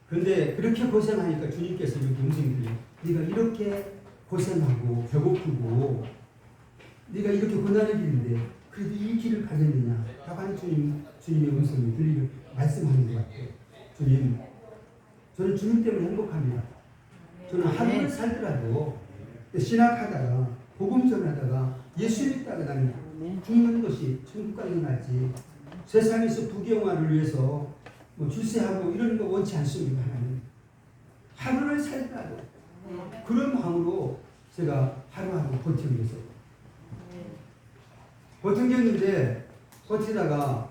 그런데 그렇게 고생하니까 주님께서 이렇게 음성이 들려요. 네가 이렇게 고생하고 배고프고 네가 이렇게 고난의 길인데 그래도 이 길을 가겠느냐. 다만 주님의 음성이 들리고 말씀하는 것 같아요. 주님, 저는 주님 때문에 행복합니다. 저는 하루를 살더라도 신학하다가 복음 전하다가 예수 믿다가 나는 죽는 것이 천국 가는 게 낫지. 세상에서 부경화를 위해서 뭐 출세하고 이런 거 원치 않습니다. 하나님. 하루를 살더라도 그런 마음으로 제가 하루하루 버티고 있어요. 버텼는데 버티다가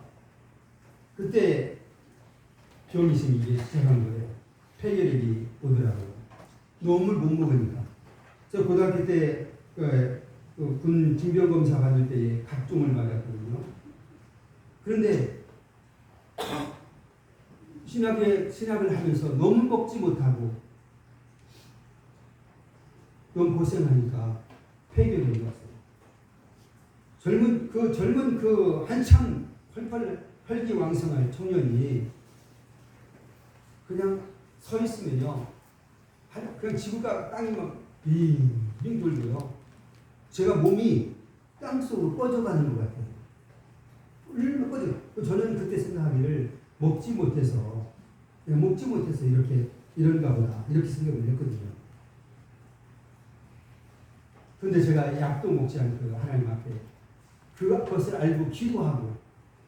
그때 병이 생기기 시작한 거예요. 폐결핵이 오더라고요. 너무 못 먹으니까. 저 고등학교 때 군 징병검사 받을 때에 각종을 맞았거든요. 그런데 신학을 하면서 너무 먹지 못하고 너무 고생하니까 폐결핵이 왔어요. 젊은 한참 혈기왕성한 청년이 그냥 서 있으면요, 그냥 지구가 땅이 막 빙빙 돌고요. 제가 몸이 땅 속으로 꺼져가는 것 같아요. 울면 꺼져. 저는 그때 생각하기를 먹지 못해서 이렇게 이런가 보다 이렇게 생각을 했거든요. 그런데 제가 약도 먹지 않고 하나님 앞에 그것을 알고 기도하고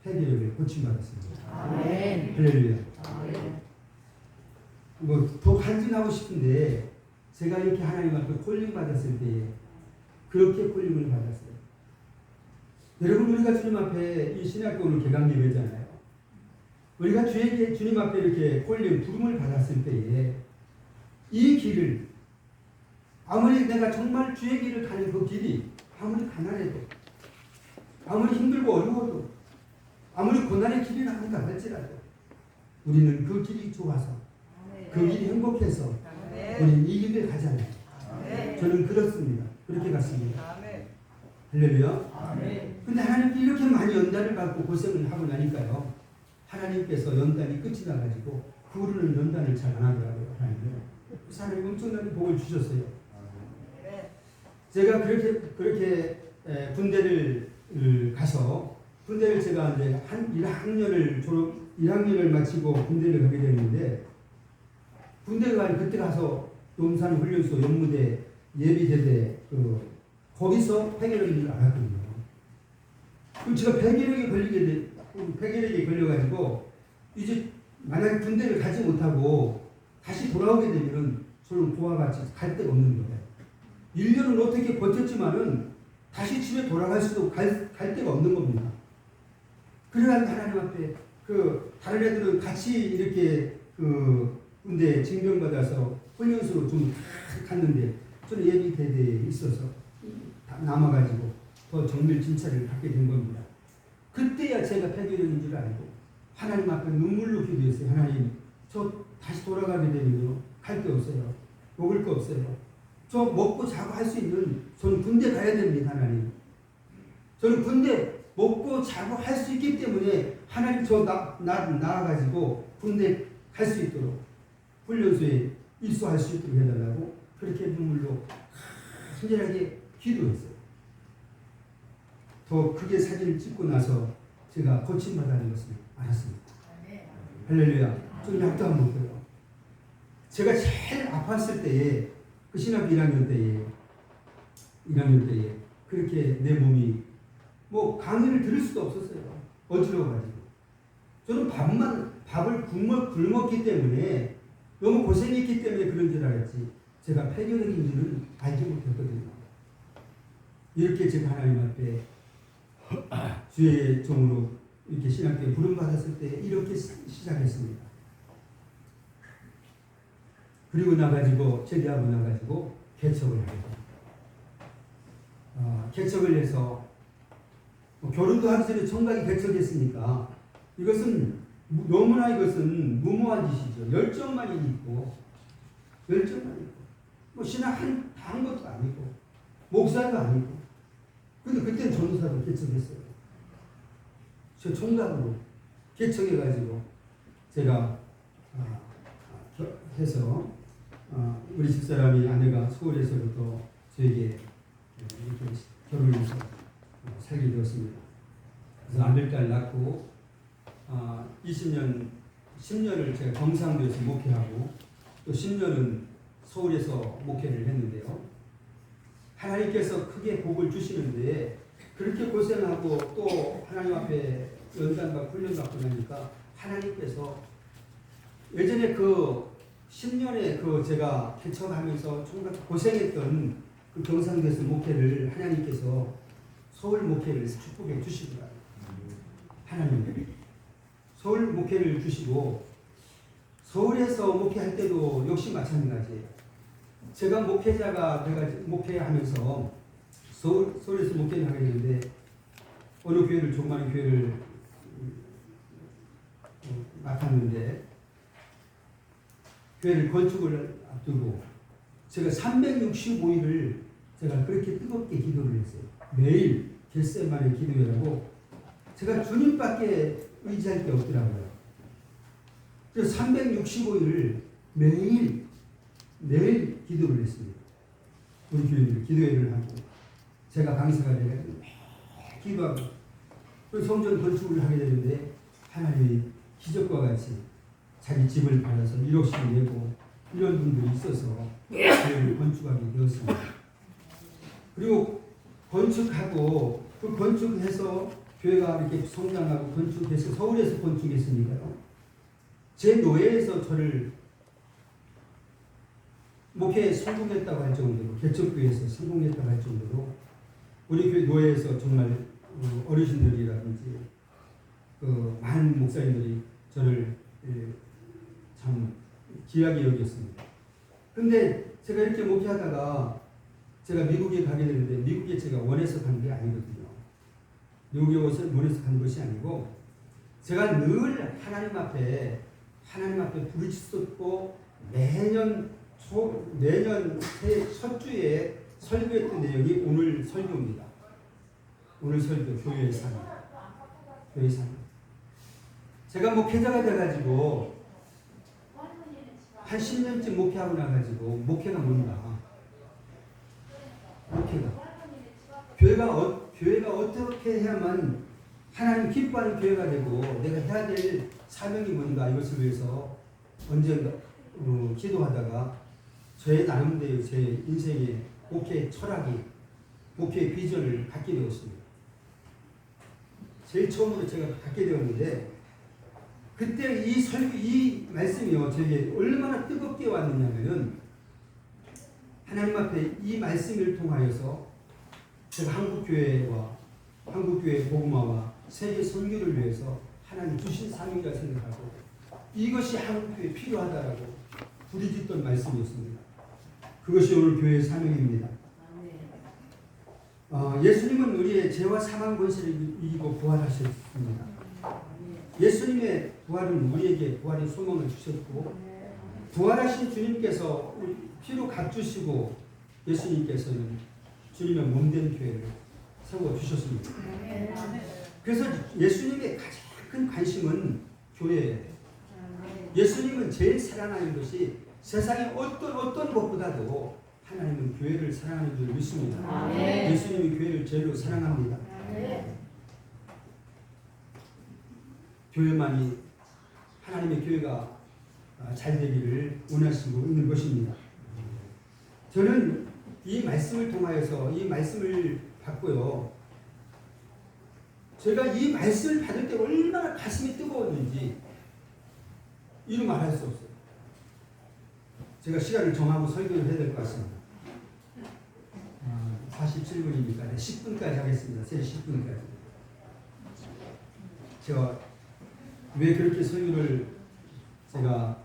폐결핵을 고침받았습니다. 아멘. 할렐루야. 아멘. 더 간증하고 싶은데 제가 이렇게 하나님 앞에 콜링 받았을 때 그렇게 콜링을 받았어요. 여러분, 우리가 주님 앞에 이 신학교 오늘 개강 예배잖아요. 우리가 주님 앞에 이렇게 콜링 부름을 받았을 때에 이 길을 아무리 내가 정말 주의 길을 가는 그 길이 아무리 가난해도 아무리 힘들고 어려워도 아무리 고난의 길이라 한다 할지라도 우리는 그 길이 좋아서 그 길이 행복해서 우리는 이 길을 가잖아요. 저는 그렇습니다. 그렇게 갔습니다. 할렐루야. 근데 하나님께 이렇게 많이 연단을 받고 고생을 하고 나니까요, 하나님께서 연단이 끝이 나가지고 그 후로는 연단을 잘 안 하더라고요. 그래서 하나님 엄청나게 복을 주셨어요. 제가 그렇게 군대를 가서 군대를 제가 이제 한 1학년을 마치고 군대를 가게 됐는데, 군대가 그때 가서 용산 훈련소 연무대 예비대대 거기서 폐결핵을 알았거든요. 그럼 제가 폐결핵에 걸려가지고 이제 만약에 군대를 가지 못하고 다시 돌아오게 되면은 저는 그와 같이 갈 데가 없는 거예요. 1년은 어떻게 버텼지만은 다시 집에 돌아갈 수도 갈 데가 없는 겁니다. 그래가지고 하나님 앞에 다른 애들은 같이 이렇게 군대 징병받아서 훈련소로 좀 갔는데 저는 예비 대대에 있어서 남아가지고 더 정밀 진찰을 받게 된 겁니다. 그때야 제가 폐결핵인 줄 알고 하나님 앞에 눈물로 기도했어요. 하나님, 저 다시 돌아가게 되면요, 갈 게 없어요. 먹을 거 없어요. 저 먹고 자고 할 수 있는, 저는 군대 가야 됩니다. 하나님, 저는 군대 먹고 자고 할 수 있기 때문에 하나님 저 나와가지고 군대 갈 수 있도록 훈련소에 입소할 수 있도록 해달라고 그렇게 눈물로 간절하게 기도했어요. 더 크게 사진을 찍고 나서 제가 고침받아는 것을 알았습니다. 할렐루야. 좀 약도 안 먹고요. 제가 제일 아팠을 때에 그 신학교 1학년 때에 그렇게 내 몸이 뭐 강의를 들을 수도 없었어요. 어지러워가지고. 저는 밥을 굶었기 때문에 너무 고생했기 때문에 그런 줄 알았지 제가 폐결핵인지는 알지 못했거든요. 이렇게 제가 하나님 앞에 주의 종으로 이렇게 신학교에 부름받았을 때 이렇게 시작했습니다. 그리고 나가지고 제대하고 나가지고 개척을 하게 됩니다. 개척을 해서 결혼도 하기 전에 청각이 개척했으니까 이것은 무모한 짓이죠. 열정만 있고 뭐 신학 한 것도 아니고 목사도 아니고. 근데 그때는 전도사로 개척했어요. 저 총각으로 개척해가지고 제가 해서 우리 집사람이 아내가 서울에서부터 저에게 이렇게 결혼해서 살게 되었습니다. 그래서 아들딸 낳고 10년을 제가 경상도에서 목회하고 또 10년은 서울에서 목회를 했는데요. 하나님께서 크게 복을 주시는데 그렇게 고생하고 또 하나님 앞에 연단받고 훈련받고 나니까 하나님께서 예전에 그 10년에 그 제가 개척하면서 정말 고생했던 그 경상도에서 목회를 하나님께서 서울 목회를 축복해 주시더라고요. 하나님 서울 목회를 주시고 서울에서 목회할 때도 역시 마찬가지예요. 제가 목회자가 돼가지고 목회하면서 서울에서 목회를 하게 되는데 어느 교회를 조그마한 교회를 맡았는데 교회를 건축을 앞두고 제가 365일을 제가 그렇게 뜨겁게 기도를 했어요. 매일 겟세마네 기도회라고 제가 주님밖에 의지할 게 없더라고요. 그래서 365일을 매일 기도를 했습니다. 우리 교회들 기도회를 하고 제가 강사가 돼가지고 매일 기도하고 또 성전 건축을 하게 되는데 하나님이 기적과 같이 자기 집을 받아서 1억씩 내고 이런 분들이 있어서 교회를 건축하게 되었습니다. 그리고 건축하고 그 건축해서 교회가 이렇게 성장하고 건축해서 서울에서 건축했으니까요. 제 노예에서 저를 목회에 성공했다고 할 정도로 개척교회에서 성공했다고 할 정도로 우리 교회 노예에서 정말 어르신들이라든지 많은 목사님들이 저를 참 귀하게 여겼습니다. 근데 제가 이렇게 목회하다가 제가 미국에 가게 되는데 미국에 제가 원해서 간 게 아니거든요. 미국에 원해서 간 것이 아니고 제가 늘 하나님 앞에 부르짖었고 매년 첫 주에 설교했던 내용이 오늘 설교입니다. 오늘 설교 교회의 삶. 교회의 삶. 제가 목회자가 돼가지고 한 10년쯤 목회하고 나가지고 목회가 뭔가 교회가 어떻게 해야만 하나님 기뻐하는 교회가 되고 내가 해야 될 사명이 뭔가 이것을 위해서 언젠가 기도하다가 저의 나름대로 제 인생의 목회 철학이 목회 비전을 갖게 되었습니다. 제일 처음으로 제가 갖게 되었는데 그때 이 말씀이요 저에게 얼마나 뜨겁게 왔느냐면은 하나님 앞에 이 말씀을 통하여서 제가 한국교회 복음화와 세계 선교를 위해서 하나님 주신 사명이라 생각하고 이것이 한국교회에 필요하다라고 부르짖던 말씀이었습니다. 그것이 오늘 교회의 사명입니다. 예수님은 우리의 죄와 사망 권세를 이기고 부활하셨습니다. 예수님의 부활은 우리에게 부활의 소망을 주셨고 부활하신 주님께서 피로 값주시고 예수님께서는 주님의 몸된 교회를 세워주셨습니다. 그래서 예수님의 가장 큰 관심은 교회예요. 예수님은 제일 사랑하는 것이 세상의 어떤 것보다도 하나님은 교회를 사랑하는 줄 믿습니다. 예수님이 교회를 제일로 사랑합니다. 교회만이 하나님의 교회가 잘 되기를 원하시고 있는 것입니다. 저는 이 말씀을 통하여서 이 말씀을 받고요. 제가 이 말씀을 받을 때 얼마나 가슴이 뜨거웠는지 이루 말할 수 없어요. 제가 시간을 정하고 설교를 해야 될 것 같습니다. 47분이니까 10분까지 하겠습니다. 3시 10분까지. 제가 왜 그렇게 설교를 제가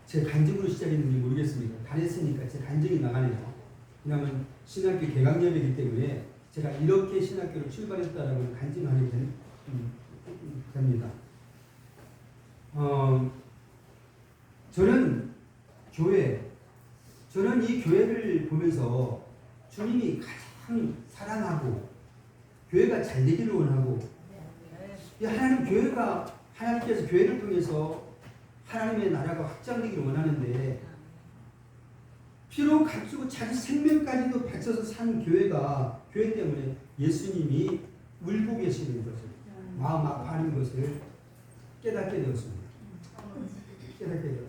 제 간증으로 시작했는지 모르겠습니다. 다 했으니까 제 간증이 나가네요. 왜냐하면 신학교 개강예배이기 때문에 제가 이렇게 신학교를 출발했다라고 간증하게 됩니다. 저는 이 교회를 보면서 주님이 가장 사랑하고 교회가 잘 되기를 원하고 하나님께서 교회를 통해서 하나님의 나라가 확장되기를 원하는데 피로 값주고 자기 생명까지도 바쳐서 산 교회가 교회 때문에 예수님이 울고 계시는 것을 마음 아파하는 것을 깨닫게 되었습니다. 깨닫게 되었어요.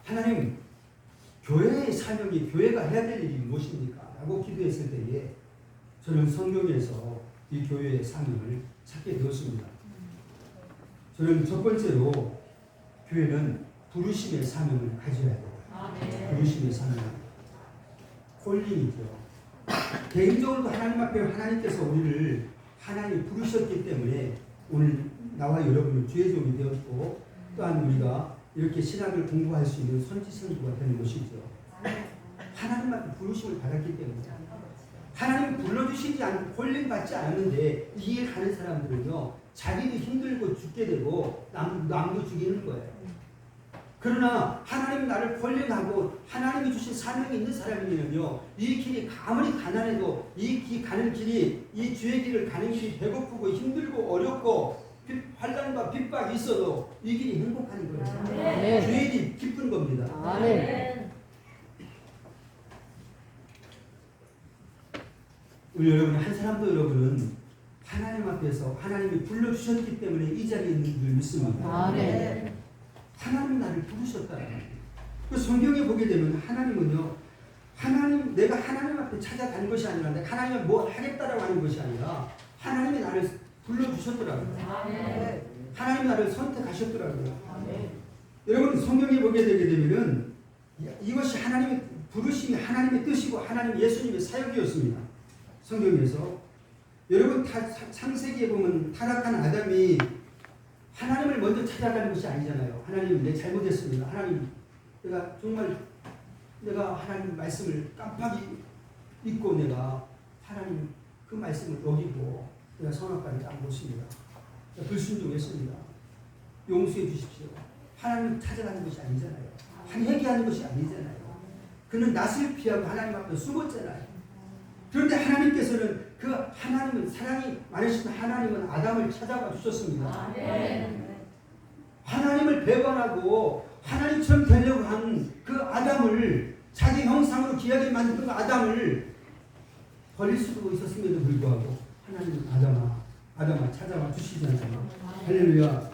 하나님, 교회의 사명이 교회가 해야 될 일이 무엇입니까? 라고 기도했을 때에 저는 성경에서 이 교회의 사명을 찾게 되었습니다. 저는 첫 번째로 교회는 부르심의 사명을 가져야 돼요. 부르심의 사명. 콜링이죠. 개인적으로도 하나님 앞에 하나님께서 우리를 하나님 부르셨기 때문에 오늘 나와 여러분은 주의 종이 되었고 또한 우리가 이렇게 신학을 공부할 수 있는 선지선구가 되는 것이죠. 하나님 앞에 부르심을 받았기 때문에 하나님이 불러주시지 않고 콜링 받지 않았는데 이 일 하는 사람들은요 자기도 힘들고 죽게 되고 남도 죽이는 거예요. 그러나 하나님이 나를 콜링하고 하나님이 주신 사명이 있는 사람이면요 이 길이 아무리 가난해도 이 가는 길이 이 주의 길을 가는 길이 배고프고 힘들고 어렵고 환난과 핍박이 있어도 이 길이 행복한 거예요. 네. 주의 길이 기쁜 겁니다. 아멘. 우리 여러분 한 사람도 여러분은 하나님 앞에서 하나님이 불러주셨기 때문에 이 자리에 있는 줄 믿습니다. 아멘. 하나님이 나를 부르셨다는 거예요. 그 성경에 보게 되면 하나님은요 내가 하나님 앞에 찾아가는 것이 아니라 내가 하나님을 뭐 하겠다라고 하는 것이 아니라 하나님이 나를 불러주셨더라고요. 하나님이 나를 선택하셨더라고요. 여러분 성경에 보게 되게 되면은 이것이 하나님의 부르심이 하나님의 뜻이고 하나님 예수님의 사역이었습니다. 성경에서 여러분 창세기에 보면 타락한 아담이 하나님을 먼저 찾아가는 것이 아니잖아요. 하나님 내 잘못했습니다. 하나님 내가 하나님 말씀을 깜빡이 잊고 내가 하나님 그 말씀을 어기고 내가 선악과를 안 보십니다. 불순종했습니다. 용서해 주십시오. 하나님 찾아가는 것이 아니잖아요. 회개하는 것이 아니잖아요. 그는 낯을 피하고 하나님 앞에 숨었잖아요. 그런데 하나님께서는 그 하나님은 사랑이 많으신 하나님은 아담을 찾아가 주셨습니다. 하나님을 배반하고 하나님처럼 되려고 한 그 아담을 자기 형상으로 귀하게 만든 그 아담을 버릴 수도 있었음에도 불구하고 하나님은 아담아 찾아와 주시잖아요. 할렐루야.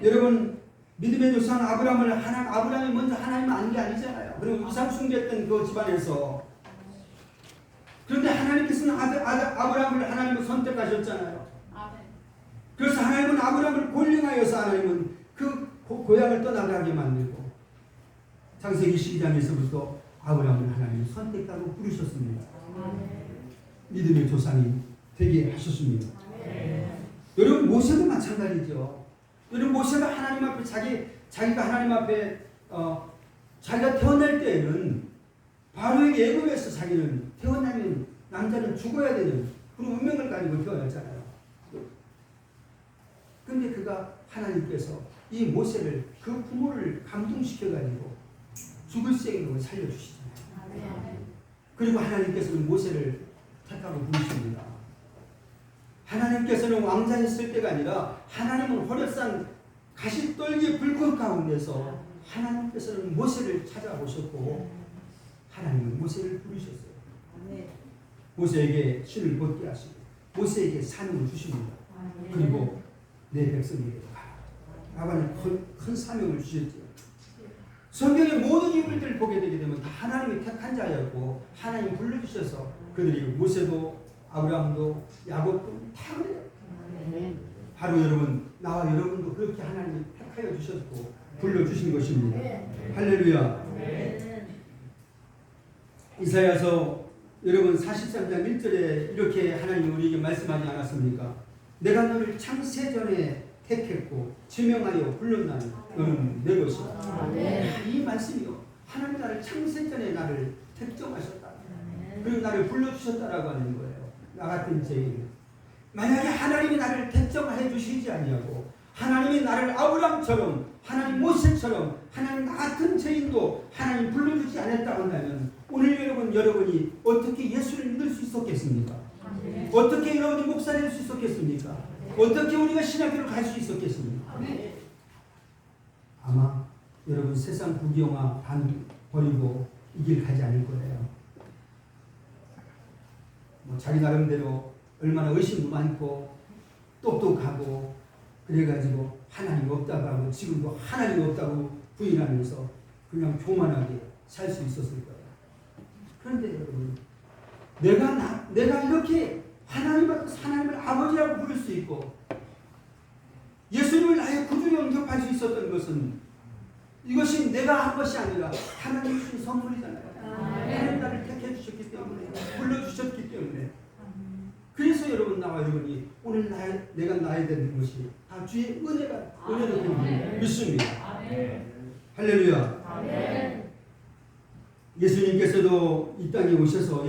여러분 믿음의 조상 아브라함이 먼저 하나님을 안 게 아니잖아요. 그리고 이삭 숭배했던 그 집안에서 그런데 하나님께서는 아브라함을 하나님을 선택하셨잖아요. 그래서 하나님은 아브라함을 콜링하여서 하나님은 그 고향을 떠나가게 만들고 창세기 12장에서부터 아브라함을 하나님이 선택하고 부르셨습니다. 믿음의 조상이 되게 하셨습니다. 여러분 모세도 마찬가지죠. 여러분 모세가 하나님 앞에 자기가 하나님 앞에 자기가 태어날 때에는 바로에게 애굽에서 자기는 태어나면 남자는 죽어야 되는 그런 운명을 가지고 태어났잖아요. 근데 그가 하나님께서 이 모세를 그 부모를 감동시켜가지고 죽을 생으로 살려주시잖아요. 그리고 하나님께서는 모세를 택하고 부르십니다. 하나님께서는 왕자에 있을 때가 아니라 하나님은 호렙산 가시떨기의 불꽃 가운데서 하나님께서는 모세를 찾아오셨고 하나님은 모세를 부르셨어요. 모세에게 신을 벗게 하시고 모세에게 사명을 주십니다. 그리고 내 백성에게 가라. 큰 사명을 주셨죠. 성경의 모든 인물들을 보게 되게 되면 다 하나님이 택한 자였고 하나님이 불러주셔서 그들이 모세도 아브라함도 야곱도 다 그래요. 바로 여러분 나와 여러분도 그렇게 하나님이 택하여 주셨고 불러주신 것입니다. 할렐루야. 이사야서 여러분 43장 1절에 이렇게 하나님이 우리에게 말씀하지 않았습니까? 내가 너를 창세전에 택했고 지명하여 불렀나니 너는 내 것이다. 이 말씀이요. 하나님 나를 창세전에 나를 택정하셨다. 그리고 나를 불러주셨다라고 하는 거예요. 나 같은 죄인. 만약에 하나님이 나를 택정해 주시지 아니하고 하나님이 나를 아브라함처럼 하나님 모세처럼 하나님 나 같은 죄인도 하나님 불러주지 않았다고 한다면 오늘 여러분이 어떻게 예수를 믿을 수 있었겠습니까? 어떻게 여러분이 목사 될 수 있었겠습니까? 어떻게 우리가 신학교를 갈 수 있었겠습니까? 여러분 세상 부귀영화 버리고 이 길 가지 않을 거예요. 뭐 자기 나름대로 얼마나 의심도 많고 똑똑하고 그래가지고 하나님 없다고 하고 지금도 하나님 없다고 부인하면서 그냥 교만하게 살 수 있었을 거예요. 그런데 여러분 내가 이렇게 하나님을 아버지라고 부를 수 있고 예수님을 나의 구주로 영접할 수 있었던 것은 이것이 내가 한 것이 아니라 하나님 주신 선물이잖아요. 하나님 나를 택해 주셨기 때문에 불러주셨기 때문에 그래서 여러분 나와 여러분이 오늘 내가 나야 되는 것이 다 주의 은혜로 되는 믿습니다. 할렐루야. 예수님께서도 이 땅에 오셔서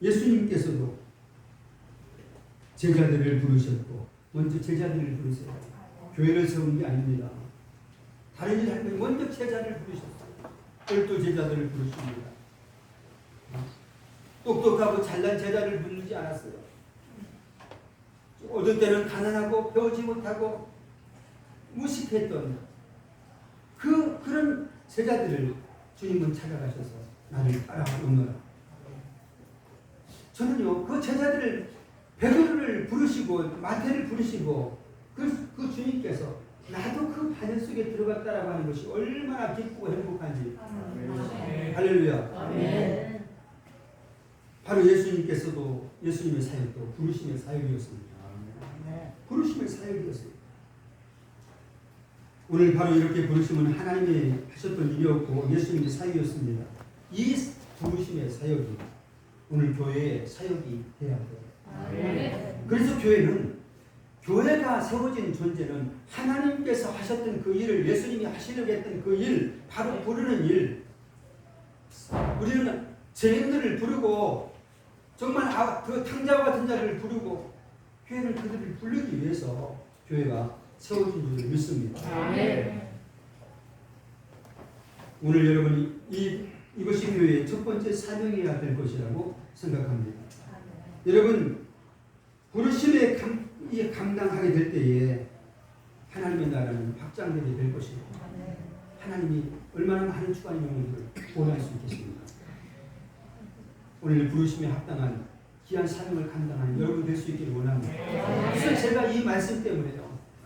예수님께서도 제자들을 부르셨고 먼저 제자들을 부르세요. 교회를 세운 게 아닙니다. 다른 일 할 때 먼저 제자를 부르셨어요. 12 제자들을 부르십니다. 똑똑하고 잘난 제자를 부르지 않았어요. 어떤 때는 가난하고 배우지 못하고 무식했던 그런 제자들을 주님은 찾아가셔서 나를 따라오너라. 저는요 그 제자들을 베드로를 부르시고 마태를 부르시고 그 주님께서 나도 그 반열 속에 들어갔다라고 하는 것이 얼마나 기쁘고 행복한지. 할렐루야. 아멘. 바로 예수님께서도 예수님의 사역도 부르심의 사역이었습니다. 부르심의 사역이었어요. 오늘 바로 이렇게 부르심은 하나님이 하셨던 일이었고 예수님의 사역이었습니다. 이 부르심의 사역이 오늘 교회의 사역이 되어야 돼요. 그래서 교회가 세워진 존재는 하나님께서 하셨던 그 일을 예수님이 하시려고 했던 그 일, 바로 부르는 일. 우리는 죄인들을 부르고 정말 그 탕자와 같은 자를 부르고 교회는 그들을 부르기 위해서 교회가 세워진 줄 믿습니다. 오늘 여러분이 이것이 교회의 첫 번째 사명이어야 될 것이라고 생각합니다. 여러분 부르심에 감당하게 될 때에 하나님의 나라는 확장되게 될 것입니다. 하나님이 얼마나 많은 주관의 영혼들을 구원할 수 있겠습니까? 오늘 부르심에 합당한 귀한 사명을 감당하는 여러분 될 수 있기를 원합니다. 그래서 제가 이 말씀 때문에요.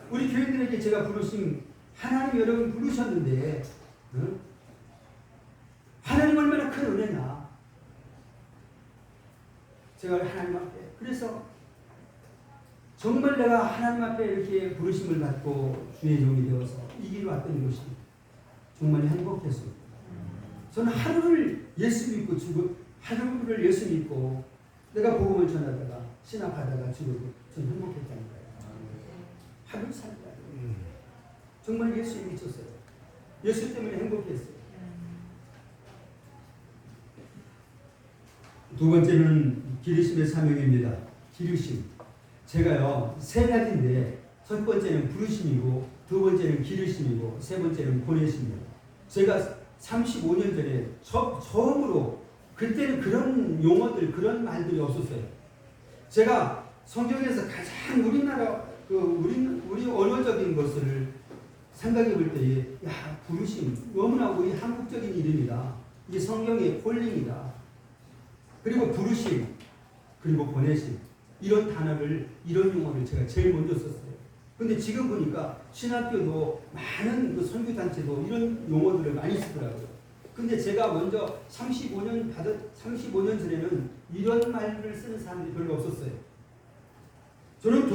우리 교인들에게 제가 부르심 하나님 여러분 부르셨는데 하나님 얼마나 큰 은혜냐. 제가 하나님 앞에 그래서 정말 내가 하나님 앞에 이렇게 부르심을 받고 주의 종이 되어서 이 길을 왔던 것이 정말 행복했습니다. 저는 하루를 예수 믿고 하루를 예수 믿고 내가 복음을 전하다가 신학하다가 죽어도 저는 행복했다는 거예요. 하루 살다 정말 예수에 미쳤어요. 예수 때문에 행복했어요. 두 번째는 기르심의 사명입니다. 기르심. 제가요 세 가지인데 첫 번째는 부르심이고 두 번째는 기르심이고 세 번째는 보내심이에요. 제가 35년 전에 처음으로 그때는 그런 용어들 그런 말들이 없었어요. 제가 성경에서 가장 우리나라 우리 언어적인 것을 생각해 볼 때에 부르심 너무나 우리 한국적인 이름이다. 이게 성경의 콜링이다. 그리고 부르심 그리고 보내심 이런 단어를 이런 용어를 제가 제일 먼저 썼어요. 근데 지금 보니까 신학교도 많은 그 선교단체도 이런 용어들을 많이 쓰더라고요. 근데 제가 먼저 35년 전에는 이런 말을 쓰는 사람들이 별로 없었어요. 저는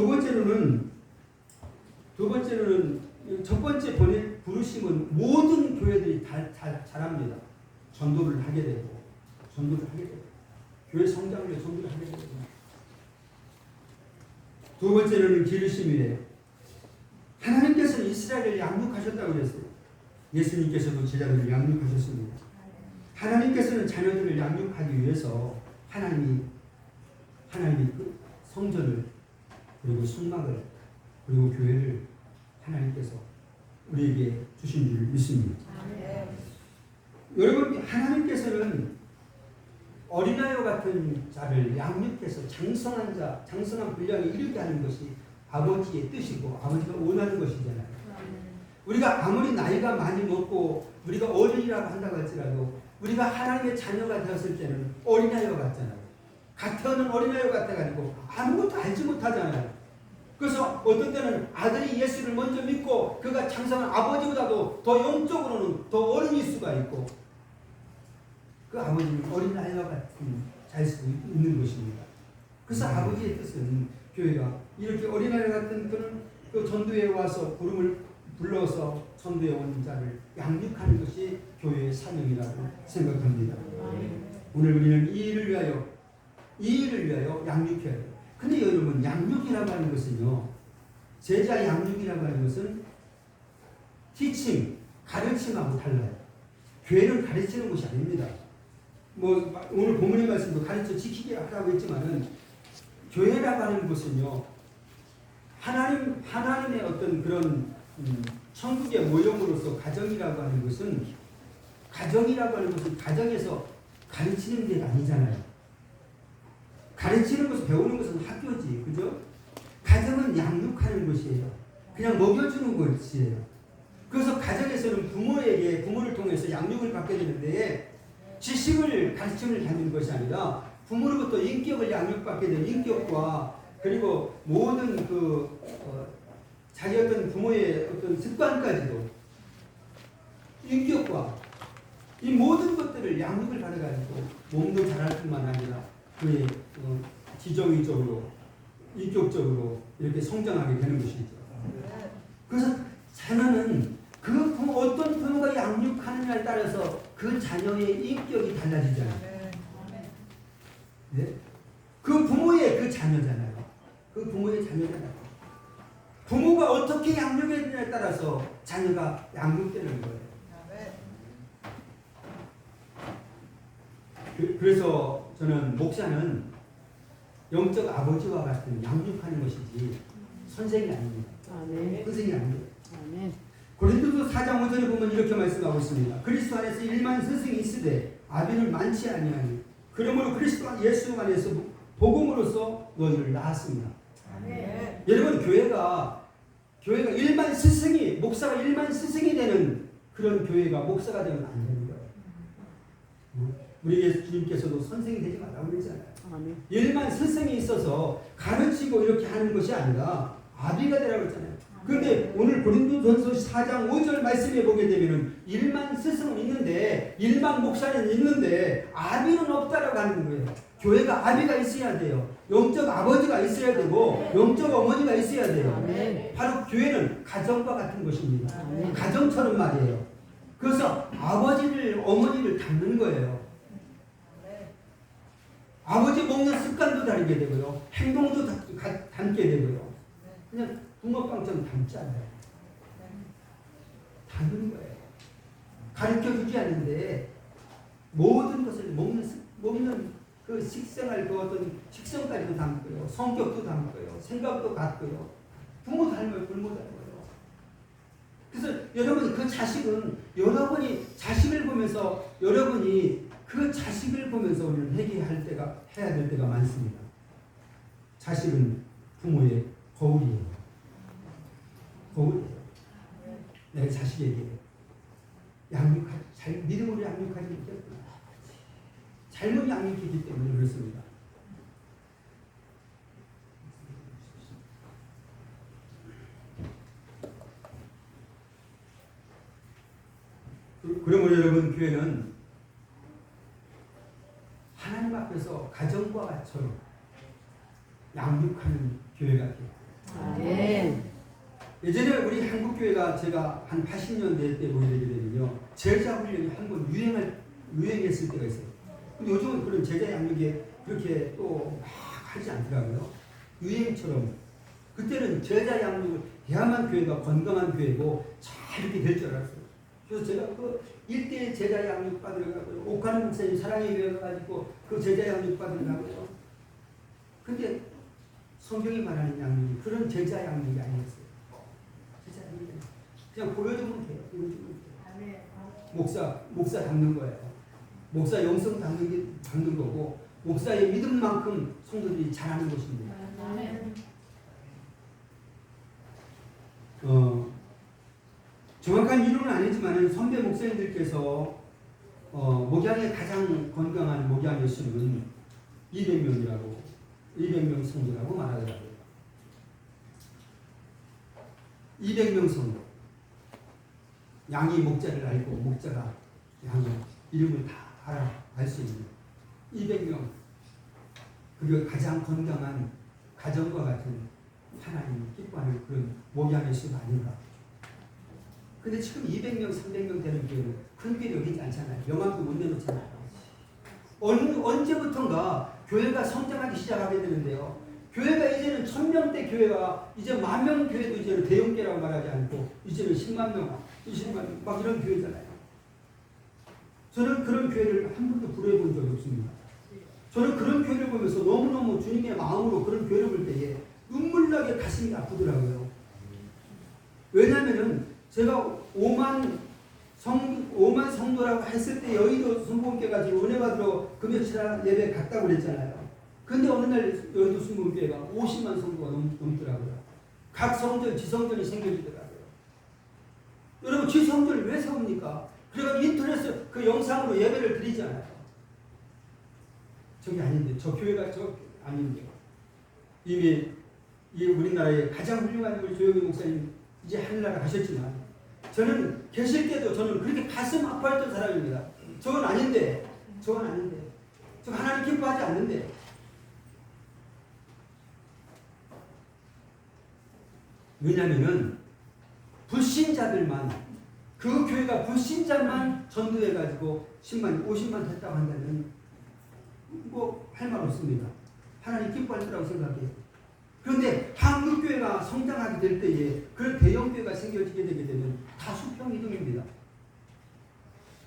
첫 번째 부르심은 모든 교회들이 다 잘합니다. 전도를 하게 되고 교회 성장을 위해 전도를 하게 되고 두 번째는 기르심이에요. 하나님께서는 이스라엘을 양육하셨다고 그랬어요. 예수님께서도 제자들을 양육하셨습니다. 하나님께서는 자녀들을 양육하기 위해서 하나님이 그 성전을 그리고 성막을 그리고 교회를 하나님께서 우리에게 주신 줄 믿습니다. 여러분 하나님께서는 어린아이와 같은 자를 양육해서 장성한 분량에 이르게 하는 것이 아버지의 뜻이고 아버지가 원하는 것이잖아요. 우리가 아무리 나이가 많이 먹고 우리가 어린이라고 한다고 할지라도 우리가 하나님의 자녀가 되었을 때는 어린아이와 같잖아요. 갓 태어난 어린아이와 같아가지고 아무것도 알지 못하잖아요. 그래서 어떤 때는 아들이 예수를 먼저 믿고 그가 장성한 아버지보다도 더 영적으로는 더 어른일 수가 있고 그 아버지는 어린아이와 같은 잘 수 있는 것입니다. 그래서 아버지의 뜻은 교회가 이렇게 어린아이 같은 그 전도에 와서 부름을 불러서 전도에 온 자를 양육하는 것이 교회의 사명이라고 생각합니다. 오늘 우리는 이 일을 위하여 양육해야 돼요. 근데 여러분, 양육이라고 하는 것은요, 제자 양육이라고 하는 것은 티칭, 가르침하고 달라요. 교회는 가르치는 것이 아닙니다. 오늘 본문의 말씀도 가르쳐 지키게 하라고 했지만은, 교회라고 하는 것은요, 하나님의 어떤 그런, 천국의 모형으로서 가정이라고 하는 것은, 가정에서 가르치는 게 아니잖아요. 가르치는 것을 배우는 것은 학교지, 그죠? 가정은 양육하는 것이에요. 그냥 먹여주는 것이에요. 그래서 가정에서는 부모를 통해서 양육을 받게 되는데, 지식을 가르침을 받는 것이 아니라 부모로부터 인격을 양육받게 되는 인격과 그리고 모든 자기 어떤 부모의 어떤 습관까지도 인격과 이 모든 것들을 양육을 받아가지고 몸도 자랄 뿐만 아니라 그의 지정의적으로 인격적으로 이렇게 성장하게 되는 것이죠. 그래서 자녀는 어떤 부모가 양육하느냐에 따라서 그 자녀의 인격이 달라지잖아요. 네? 그 부모의 그 자녀잖아요. 그 부모의 자녀잖아요. 부모가 어떻게 양육했느냐에 따라서 자녀가 양육되는 거예요. 그래서 저는 목사는 영적 아버지와 같은 양육하는 것이지 선생이 아닙니다. 선생이 아닙니다. 고린도서 4장 5절에 보면 이렇게 말씀하고 있습니다. 그리스도 안에서 일만 스승이 있으되 아비는 많지 아니하니 그러므로 그리스도 예수 안에서 복음으로써 너희를 낳았습니다. 여러분, 교회가 일만 스승이, 목사가 일만 스승이 되는 그런 교회가 목사가 되면 안 되는 거예요. 우리 주님께서도 선생이 되지 말라고 그러잖아요. 일만 스승이 있어서 가르치고 이렇게 하는 것이 아니라 아비가 되라고 했잖아요. 그런데 오늘 고린도전서 4장 5절 말씀에 보게 되면은 일만 스승은 있는데, 일만 목사는 있는데 아비는 없다라고 하는 거예요. 교회가 아비가 있어야 돼요. 영적 아버지가 있어야 되고 영적 어머니가 있어야 돼요. 바로 교회는 가정과 같은 것입니다. 가정처럼 말이에요. 그래서 아버지를, 어머니를 닮는 거예요. 아버지 먹는 습관도 다르게 되고요. 행동도 닮게 되고요. 그냥 붕어빵처럼 닮지 않아요. 닮는 거예요. 가르쳐주지 않는데 모든 것을 먹는 그 식생활, 그 어떤 식성까지도 담고요. 성격도 담고요. 생각도 같고요. 부모 닮아요. 부모 닮아요. 그래서 여러분, 그 자식은 여러분이 자식을 보면서 여러분이 그 자식을 보면서 우리는 해야 될 때가 많습니다. 자식은 부모의 거울이에요. 거울이에요. 내 자식에게 믿음으로 양육하지 못했구나. 잘못 양육했기 때문에 그렇습니다. 그러므로 여러분, 교회는 하나님 앞에서 가정과 같처럼 양육하는 교회가 돼요. 예전에 우리 한국교회가 제가 한 80년대 때 보게 되게 되면요, 제자 훈련이 한번 유행했을 때가 있어요. 근데 요즘은 그런 제자 양육에 그렇게 또 막 하지 않더라고요. 유행처럼. 그때는 제자 양육을 해야만 교회가 건강한 교회고 잘 이렇게 될 줄 알았어요. 그래서 제가 그 1대1 제자 양육 받으려고요. 옥하는 목사님 사랑의 교회 가지고 그 제자 양육 받으려고요. 근데 성경이 말하는 양육이 그런 제자 양육이 아니었어요. 제자 양육이 그냥 보여주면 돼요. 목사 닮는 거예요. 목사 영성 닮는 거고, 목사의 믿음만큼 성도들이 잘하는 것입니다. 정확한 이론은 아니지만 선배 목사님들께서 목양의 가장 건강한 목양의 수는 200명 성도라고 말하더라고요. 200명 성도. 양이 목자를 알고 목자가 양의 이름을 다 알 수 있는 200명. 그리고 가장 건강한 가정과 같은 하나님이 기뻐하는 그런 목양의 수가 아닌가. 근데 지금 200명, 300명 되는 교회는 큰 교회 여기지 않잖아요. 명함도 못 내놓잖아요. 언제부턴가 교회가 성장하기 시작하게 되는데요. 교회가 이제는 1000명대 교회가 이제 10,000명 교회도 이제는 대형교회라고 말하지 않고 이제는 10만 명, 20만 명 막 이런 교회잖아요. 저는 그런 교회를 한 번도 불러해 본 적이 없습니다. 저는 그런 교회를 보면서 너무너무 주님의 마음으로 그런 교회를 볼 때에 눈물나게 가슴이 아프더라고요. 왜냐하면은 제가 5만 성도라고 했을 때 여의도 순복음교회가 지금 은혜 받으러 금요일 예배 갔다고 그랬잖아요. 근데 어느 날 여의도 순복음교회가 50만 성도가 넘더라고요. 각 성전, 지성전이 생겨지더라고요. 여러분, 지성전을 왜 세웁니까? 그래서 인터넷에 그 영상으로 예배를 드리잖아요. 저게 아닌데, 저 교회가 아닌데. 이미 우리나라의 가장 훌륭한 우리 조영희 목사님 이제 하늘나라 가셨지만 저는 계실 때도 저는 그렇게 가슴 아파했던 사람입니다. 저건 아닌데. 저 하나님 기뻐하지 않는데. 왜냐면은 불신자들만, 그 교회가 불신자만 전도해가지고 10만, 50만 됐다고 한다면 뭐 할 말 없습니다. 하나님 기뻐할 거라고 생각해요. 그런데 한국교회가 성장하게 될 때에 그런 대형교회가 생겨지게 되게 되면 다 수평이동입니다.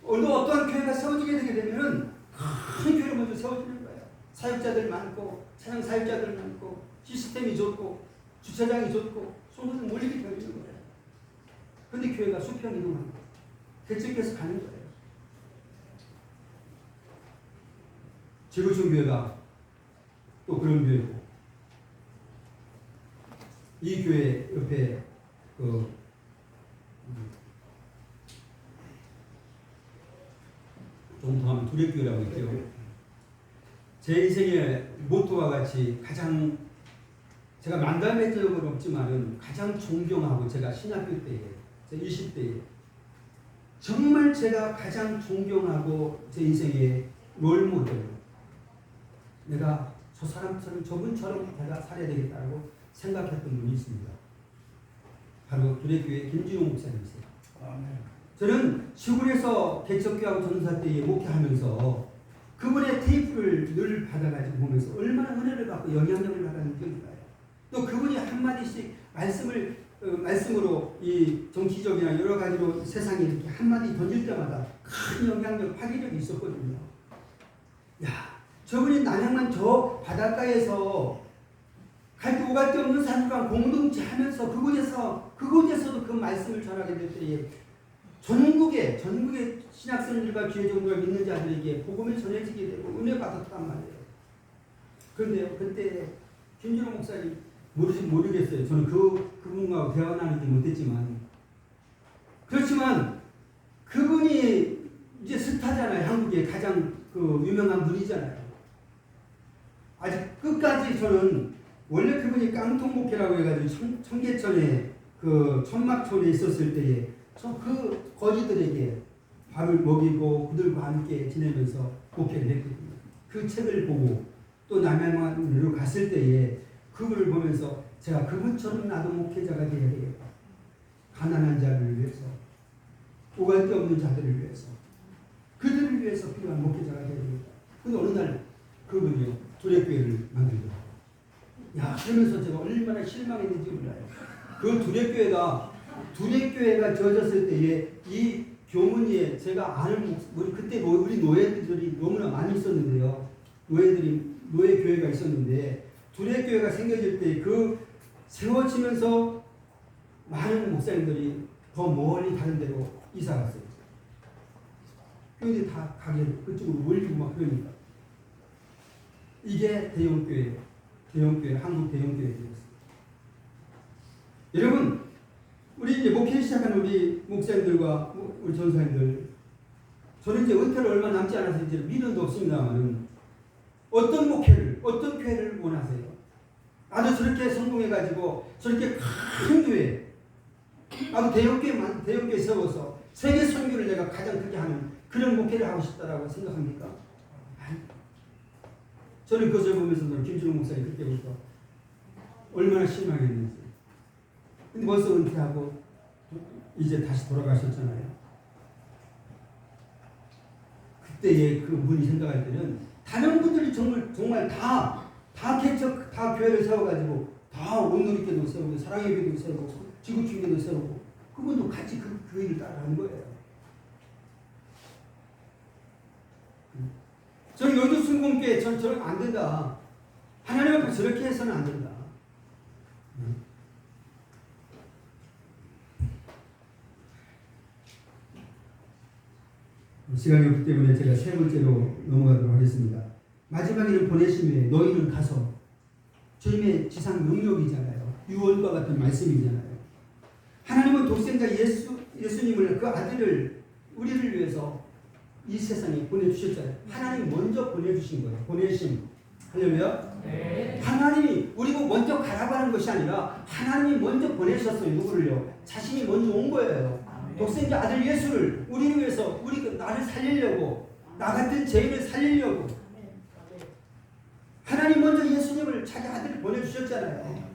어떠한 교회가 세워지게 되게 되면 큰 교회를 먼저 세워지는 거예요. 사역자들 많고, 찬양 사역자들 많고, 시스템이 좋고, 주차장이 좋고, 소문은 몰리게 되는 거예요. 그런데 교회가 수평이동합니다. 개척해서 가는 거예요. 지구촌 교회가 또 그런 교회고, 이 교회 옆에 좀 더 하면 두레교회라고 있죠. 제 인생의 모토와 같이 가장 제가 만담의 적은 없지만은 가장 존경하고, 제가 신학교 때에, 제 20대에 정말 제가 가장 존경하고 제 인생의 롤모델, 내가 저 사람처럼, 저분처럼 내가 살아야 되겠다고 생각했던 분이 있습니다. 바로 두레교회 김진호 목사님이세요. 저는 시골에서 개척교하고 전사 때에 목회하면서 그분의 테이프를 늘 받아가지고 보면서 얼마나 은혜를 받고 영향력을 받았는 기억이 나요. 또 그분이 한마디씩 말씀으로 이 정치적이나 여러 가지로 세상에 이렇게 한마디 던질 때마다 큰 영향력, 파괴력이 있었거든요. 야, 저분이 남양만 저 바닷가에서 갈 데 오갈 데 없는 사람과 공동체 하면서 그곳에서도 그 말씀을 전하게 될 때에 전국의 신학생들과 기회 정도를 믿는 자들에게 복음이 전해지게 되고 은혜 받았단 말이에요. 그런데 그때 김준호 목사님 모르겠어요. 저는 그분과 대화 나누지 못했지만, 그렇지만 그분이 이제 스타잖아요. 한국의 가장 유명한 분이잖아요. 아직 끝까지 저는 원래 그분이 깡통목회라고 해가지고 청계천에 그 천막촌에 있었을 때에 그 거지들에게 밥을 먹이고 그들과 함께 지내면서 목회를 했거든요. 그 책을 보고 또 남양만으로 갔을 때에 그분을 보면서 제가 그분처럼 나도 목회자가 되어야 되겠다. 가난한 자를 위해서, 오갈 데 없는 자들을 위해서, 그들을 위해서 필요한 목회자가 되어야 되겠다. 근데 어느 날 그분이요, 두레교회를 만들더라고요. 야, 그러면서 제가 얼마나 실망했는지 몰라요. 그 두레교회가 지어졌을 때에 이 교문위에 제가 아는, 그때 우리 노예들이 너무나 많이 있었는데요. 노예 교회가 있었는데, 두레교회가 생겨질 때 그 세워지면서 많은 목사님들이 더 멀리 다른 데로 이사 갔어요. 교회들이 다 가게 그쪽으로 몰리고 막 그러니까. 이게 한국 대형교회 되었어요. 여러분, 우리 이제 목회 시작한 우리 목사님들과 우리 전사님들, 저는 이제 은퇴를 얼마 남지 않아서 이제 미련도 없습니다만은 어떤 목회를, 어떤 교회를 원하세요? 나도 저렇게 성공해가지고 저렇게 큰 교회, 나도 대형교회 세워서 세계 선교를 내가 가장 크게 하는 그런 목회를 하고 싶다라고 생각합니까? 아니. 저는 그것을 보면서 김준호 목사님 그때 보니까 얼마나 실망했는지. 근데 벌써 은퇴하고 이제 다시 돌아가셨잖아요. 그때의 그 분이 생각할 때는 다른 분들이 정말 다 개척, 다 교회를 세워가지고 다 온누리교도 세우고 사랑의 교회도 세우고 지구촌교도 세우고 그분도 같이 그 일을 따라하는 거예요. 저는 여주 순공교회 저는 안 된다. 하나님 앞에 저렇게 해서는 안 된다. 시간이 없기 때문에 제가 세 번째로 넘어가도록 하겠습니다. 마지막에는 보내심에 너희는 가서, 주님의 지상 명령이잖아요. 유언과 같은 말씀이잖아요. 하나님은 독생자 예수님을, 그 아들을 우리를 위해서 이 세상에 보내주셨잖아요. 하나님 먼저 보내주신 거예요. 보내심. 할렐루야. 네. 하나님이 우리가 먼저 가라고 하는 것이 아니라 하나님이 먼저 보내셨어요. 누구를요? 자신이 먼저 온 거예요. 독생자 아들 예수를 우리를 위해서, 나를 살리려고, 나 같은 죄인을 살리려고 하나님 먼저 예수님을 자기 아들을 보내주셨잖아요.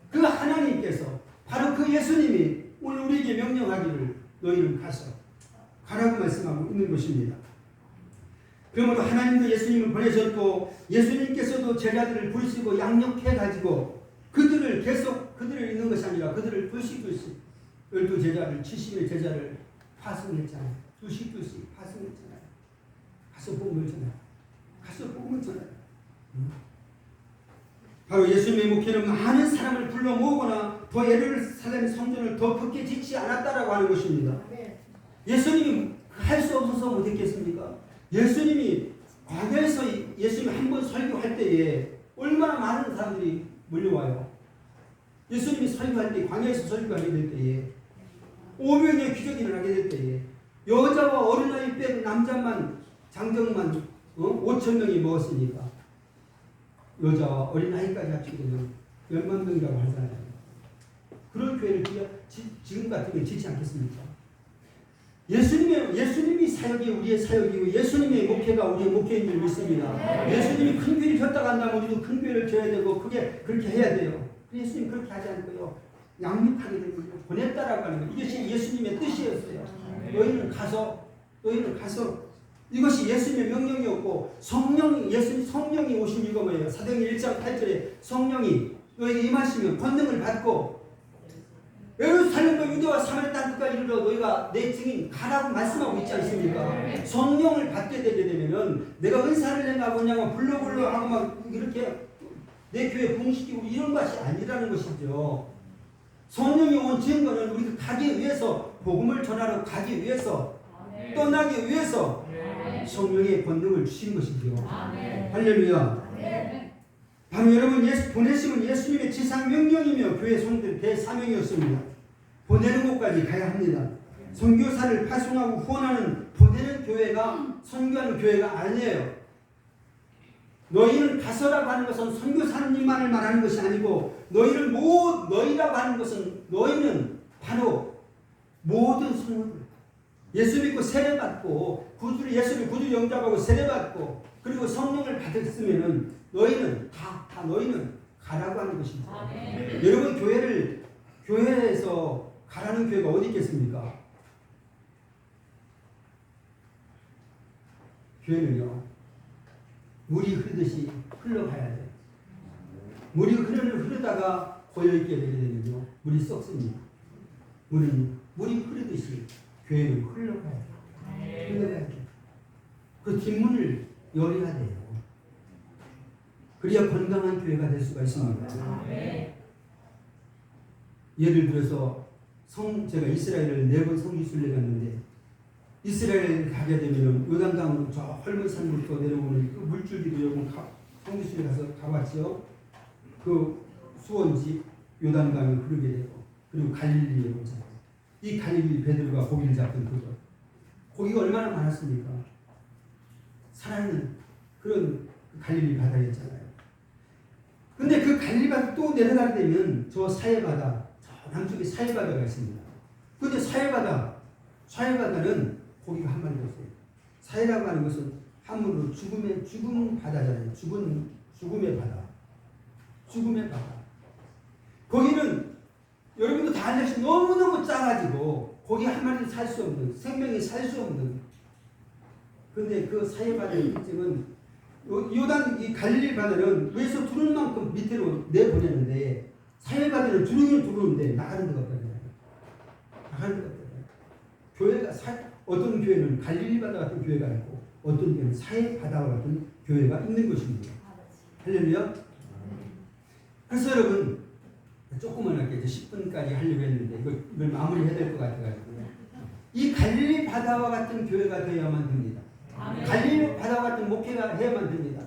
그 하나님께서 바로 그 예수님이 오늘 우리에게 명령하기를 너희는 가라고 말씀하고 있는 것입니다. 그러므로 하나님도 예수님을 보내셨고 예수님께서도 제자들을 부르시고 양육해가지고 그들을 있는 것이 아니라 그들을 둘씩 12제자를 70의 제자를 파송했잖아요. 둘씩 파송했잖아요. 가서 복음을 전하라. 바로 예수님의 목회는 많은 사람을 불러 모으거나 더 예루살렘 성전을 더 크게 짓지 않았다라고 하는 것입니다. 예수님이 할 수 없어서 못했겠습니까? 예수님이 광야에서 예수님이 한 번 설교할 때에 얼마나 많은 사람들이 몰려와요. 예수님이 설교할 때, 광야에서 설교하게 될 때에 5명의 기적이 일어나게 될 때에 여자와 어린아이 빼고 남자만 장정만 5,000명이 먹었으니까 여자와 어린아이까지 합치게 되면 10만 명이라고 하잖아요. 그런 교회를 지금 같으면 짓지 않겠습니까? 예수님이 사역이 우리의 사역이고 예수님의 목회가 우리의 목회인 줄 믿습니다. 예수님이 큰 교회를 졌다가 한다면 우리도 큰 교회를 져야 되고 그렇게 해야 돼요. 예수님 그렇게 하지 않고요. 양육하게 되고 보냈다라고 하는 것. 이것이 예수님의 뜻이었어요. 너희는 가서 이것이 예수님의 명령이었고 성령이 오신 이유가 뭐예요? 사도행전 1장 8절에 성령이 너희에게 임하시면 권능을 받고 예루살렘과 유대와 사마리아 땅 끝까지 이르러 너희가 내 증인 가라고 말씀하고 있지 않습니까? 성령을 받게 되게 되면은 내가 은사를 내가 뭐냐면 불러 하고 막 이렇게 내 교회 부흥시키고 이런 것이 아니라는 것이죠. 성령이 온 증거는 우리가 가기 위해서 복음을 전하러 가기 위해서 떠나기 위해서 성령의 권능을 주신 것이죠. 할렐루야. 바로 여러분 보내심은 예수님의 지상 명령이며 교회 성도의 대사명이었습니다. 보내는 곳까지 가야 합니다. 선교사를 파송하고 후원하는 보내는 교회가 선교하는 교회가 아니에요. 너희는 가서라고 하는 것은 선교사님만을 말하는 것이 아니고 너희라고 하는 것은 너희는 바로 모든 성도들 예수 믿고 세례받고 예수를 구주 영접하고 세례받고 그리고 성령을 받았으면은 너희는 너희는 가라고 하는 것입니다. 여러분 교회에서 가라는 교회가 어디 있겠습니까? 교회는요 물이 흐르듯이 흘러가야 돼요. 물이 흐르다가 고여있게 되게 되면요 물이 썩습니다. 물이 흐르듯이 교회는 흘러가야 돼요. 그 뒷문을 열어야 돼요. 그래야 건강한 교회가 될 수가 있습니다. 예를 들어서 제가 이스라엘을 4번 성지순례 갔는데 이스라엘 가게 되면 요단강 저 헐문 산부터 내려오는 그 물줄기도 여러분 성지순례 가서 가봤죠. 그 수원지 요단강이 흐르게 되고 그리고 갈릴리에 오잖아요. 이 갈릴리 베드로가 고기를 잡던 그것. 고기가 얼마나 많았습니까? 살아있는 그런 갈릴리 바다였잖아요. 근데 그 갈릴리 바다 또 내려가게 되면 저 사해바다, 저 남쪽에 사해바다가 있습니다. 근데 사해바다는 고기가 한 마리도 없어요. 사해라고 하는 것은 한문으로 죽은 바다잖아요. 죽음의 바다. 죽음의 바다. 거기는 여러분도 다 알다시피 너무너무 작아지고 고기 한 마리도 살 수 없는, 생명이 살 수 없는. 근데 그 사해바다의 특징은 요단 이 갈릴리 바다는 위에서 두를 만큼 밑으로 내보내는데 사해바다는 두르긴 두르는데 나가는 데가 없잖아요. 나가는 데가 없잖아요. 교회가 어떤 교회는 갈릴리 바다 같은 교회가 있고 어떤 교회는 사해바다와 같은 교회가 있는 것입니다. 할렐루야. 그래서 여러분 조그만하게 10분까지 하려고 했는데 이걸 마무리해야 될 것 같아가지고요. 이 갈릴리 바다와 같은 교회가 되어야만 됩니다. 갈릴리 바다와 같은 목회가 해야만 됩니다.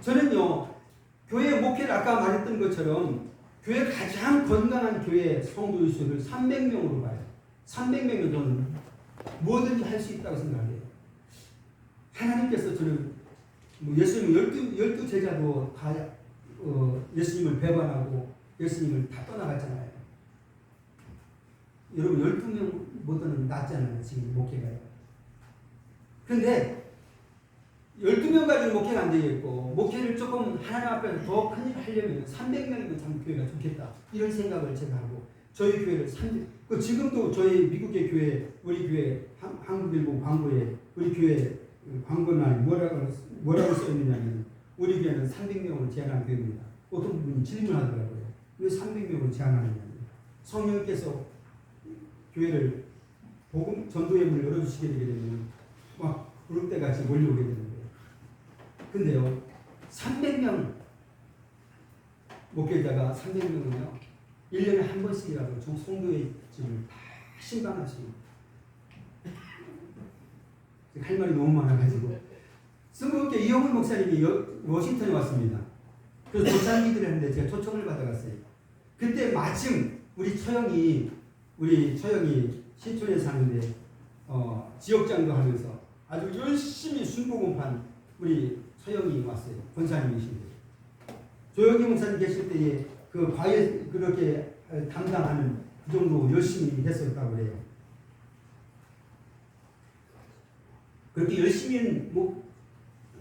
저는요 교회 목회를 아까 말했던 것처럼 교회 가장 건강한 교회 성도의 수를 300명으로 봐요. 300명은 저는 뭐든지 할 수 있다고 생각해요. 하나님께서 저는 예수님 12 제자도 다 예수님을 배반하고 예수님을 다 떠나갔잖아요. 여러분 12명보다는 낫잖아요. 지금 목회가요. 그런데 12명 가지고 목회가 안 되겠고 목회를 조금 하나님 앞에서 더 큰 일 하려면 300명이면 참 교회가 좋겠다. 이런 생각을 제가 하고 저희 교회를 지금도 저희 미국의 교회 우리 교회 한국일보 광고에 우리 교회 광고나 뭐라고 써 있느냐면 우리 교회는 300명을 제한한 교회입니다. 어떤 분이 질문하더라고요. 왜 300명을 제한하느냐. 성령께서 교회를 복음 전도의 문을 열어주시게 되게 되면 막 그룹대같이 몰려오게 되는 거예요. 근데요 300명 목회자가 300명은요 1년에 한 번씩이라도 성도의 집을 다 신방하시고 할 말이 너무 많아가지고 성공교회 이영훈 목사님이 워싱턴에 왔습니다. 그래서 도산기도를 했는데 제가 초청을 받아갔어요. 그때 마침 우리 처형이 신촌에 사는데 지역장도 하면서 아주 열심히 순복음판 우리 처형이 왔어요. 권사님이신데 조영기 목사님 계실 때에 그 과외 그렇게 담당하는 그 정도 열심히 했었다고 그래요. 그렇게 열심히 한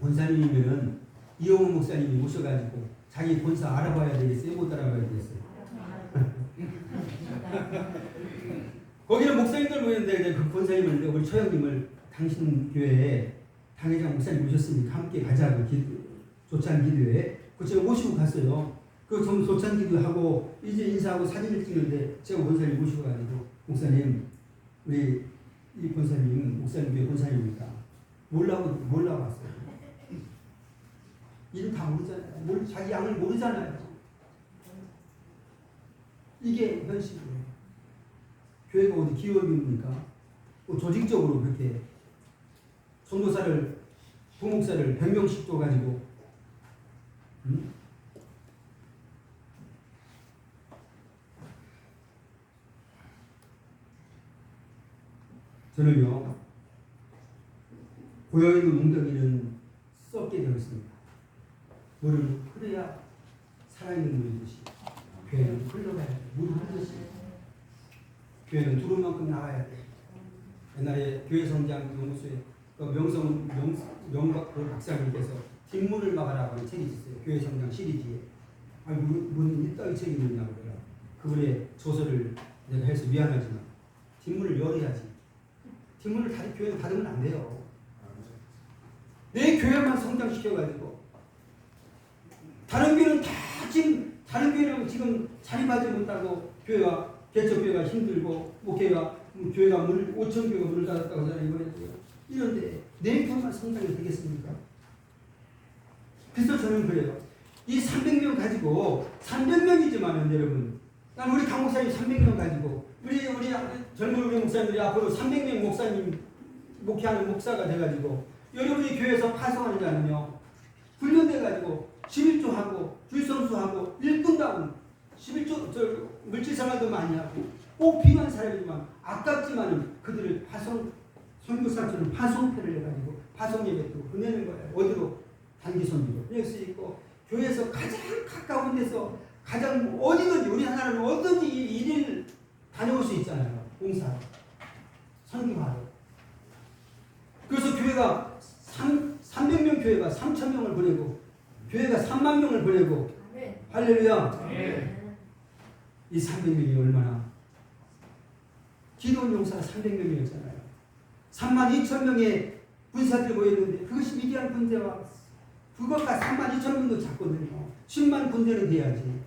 권사님이면은 이영훈 목사님이 오셔가지고 자기 권사 알아봐야 되겠어요? 못 알아봐야 되겠어요? 거기는 목사님들 모였는데 그 권사님을 우리 처형님을 당신 교회에 당회장 목사님 모셨으니까 함께 가자고 조찬 기도회 그 제가 모시고 갔어요. 그 좀 조찬 기도하고 이제 인사하고 사진을 찍는데 제가 권사님 모시고 가지고 목사님 우리 이 권사님 목사님 교회 권사님입니다. 몰라봤어요. 이름 다 모르잖아요. 자기 양을 모르잖아요. 이게 현실이에요. 교회가 어디 기업입니까? 조직적으로 그렇게 전도사를 부목사를 100명씩 줘가지고 저는요 고여있는 웅덩이는 썩게 되어 있습니다. 물은 흐려야 살아있는 물이듯이 교회는 흘러가야 돼. 물을 흐르듯이 교회는 두른 만큼 나가야 돼. 옛날에 교회 성장 연구소에 명박 박사님께서 뒷문을 막아라고 하는 책이 있었어요. 교회 성장 시리즈에. 아니 무슨 이따위 책이 있느냐고 그래요. 그분의 조서를 내가 해서 미안하지만 뒷문을 열어야지. 뒷문을 교회는 닫으면 안 돼요. 내 교회만 성장시켜가지고 다른 교회는 지금 자립하지 못하고 교회가 개척교회가 힘들고 교회가 5,000교회가 문을 닫았다고 하잖아요. 이런데 내 교회만 성장이 되겠습니까? 그래서 저는 그래요. 이 300명 가지고 300명이지만은 여러분 난 우리 강 목사님 300명 가지고 우리 젊은 우리 목사님들이 앞으로 300명 목사님 목회하는 목사가 돼가지고 여러분이 교회에서 파송하는 자는요 훈련돼가지고 11조하고 줄선수하고 일꾼다운 11조 물질 생활도 많이 하고 꼭 필요한 사람이지만 아깝지만은 그들을 선교사처럼 파송패를 해가지고 파송 예배도 보내는 거예요. 어디로? 단기 선교도 보낼 수 있고 교회에서 가장 가까운 데서 가장 어디든지 우리 하나님은 어디든지 일일 다녀올 수 있잖아요. 봉사로 선교하러. 그래서 교회가 300명 교회가 3,000명을 보내고 교회가 3만 명을 보내고 할렐루야. 이 300명이 얼마나 기도원 용사가 300명이었잖아요. 32,000명의 군사들이 모였는데 그것이 위대한 군대와 그것과 32,000명도 작거든요. 10만 군대는 돼야지.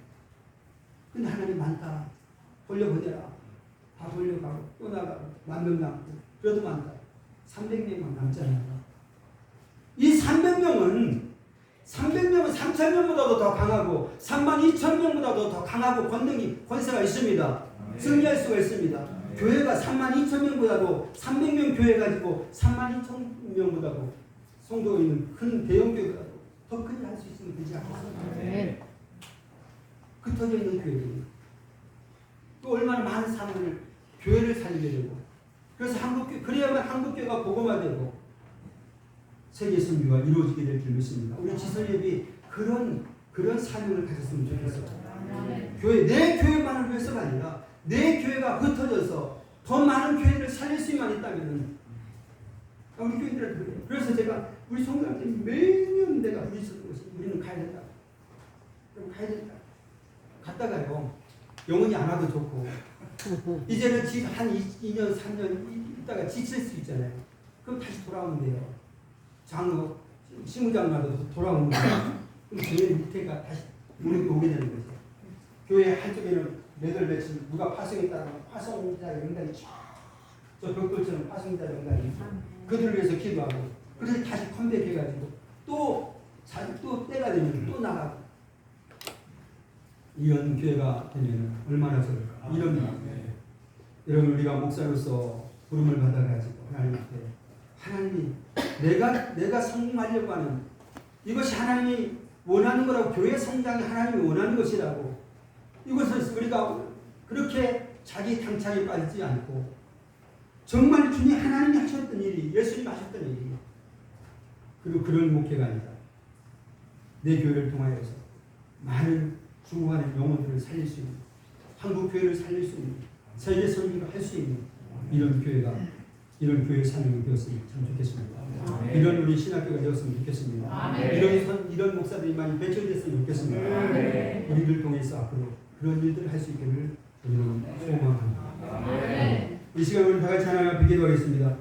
근데 하나님 많다. 돌려보내라. 다 돌려가고 또 나가고 10,000명 남고 그래도 많다. 300명만 남잖아요. 이 300명은 3,000명보다도 더 강하고 32,000명보다도 더 강하고 권세가 있습니다. 승리할 수가 있습니다. 교회가 32,000명보다도 300명 교회 가지고 32,000명보다도 성도가 있는 큰 대형 교회보다도 더 크게 할 수 있으면 되지 않겠습니까? 흩어져 있는 교회들이 또 얼마나 많은 사람을 교회를 살리게 되고 그래서 그래야만 한국교회가 복음화되고 세계 선교가 이루어지게 될 줄 믿습니다. 우리 지설예비 그런 사명을 가졌으면 좋겠어요. 내 교회만을 위해서가 아니라 내 교회가 흩어져서 더 많은 교회를 살릴 수만 있다면 우리 교인들한테 그래요. 그래서 제가 우리 성도한테 매년 내가 부딪히는 것이 우리는 가야 된다. 그럼 가야 된다. 갔다가요 영원히 안 와도 좋고 이제는 한 2년 3년 있다가 지칠 수 있잖아요. 그럼 다시 돌아오면 돼요. 장로 시무장로도 돌아오는 거예요. 그럼 교회 밑에가 다시 오게 되는 거죠. 교회 한쪽에는 몇월 며칠 누가 파송했다면 파송자 연단이 저 벽돌처럼 파송자 연단이 그들을 위해서 기도하고 그래서 다시 컴백해가지고 또 때가 되면 또 나가고 이런 교회가 되면 얼마나 좋을까. 여러분 우리가 목사로서 부름을 받아가지고 하나님 앞에 하나님이 내가 성공하려고 하는 이것이 하나님이 원하는 거라고 교회 성장이 하나님이 원하는 것이라고 이것을 우리가 그렇게 자기 당착에 빠지지 않고 정말 주님 하나님이 하셨던 일이 예수님이 하셨던 일이 그리고 그런 목회가 아니다. 내 교회를 통하여서 많은 중국하는 영혼들을 살릴 수 있는 한국 교회를 살릴 수 있는 세계 선교를 할 수 있는 이런 교회 사명이 되었으면 참 좋겠습니다. 이런 우리 신학교가 되었으면 좋겠습니다. 이런 목사들이 많이 배출됐으면 좋겠습니다. 우리들 통해서 앞으로 그런 일들을 할 수 있기를 우리는 소망합니다. 이 시간 우리 다 같이 하나님 앞에 기도하겠습니다.